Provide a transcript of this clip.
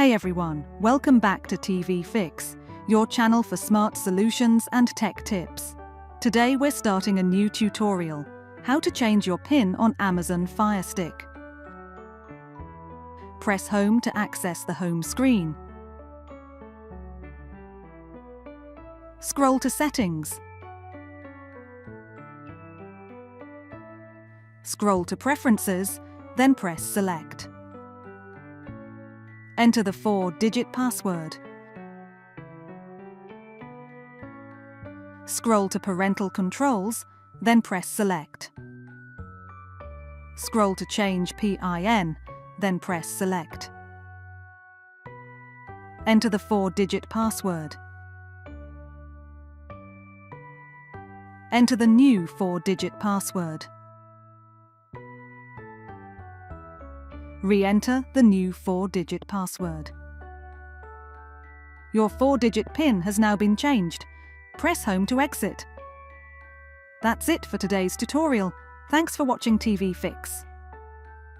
Hey everyone, welcome back to TV Fix, your channel for smart solutions and tech tips. Today we're starting a new tutorial, how to change your PIN on Amazon Fire Stick. Press Home to access the home screen. Scroll to Settings. Scroll to Preferences, then press Select. Enter the 4-digit password. Scroll to Parental Controls, then press Select. Scroll to Change PIN, then press Select. Enter the 4-digit password. Enter the new 4-digit password. Re-enter the new 4-digit password. Your 4-digit PIN has now been changed. Press Home to exit. That's it for today's tutorial. Thanks for watching TV Fix.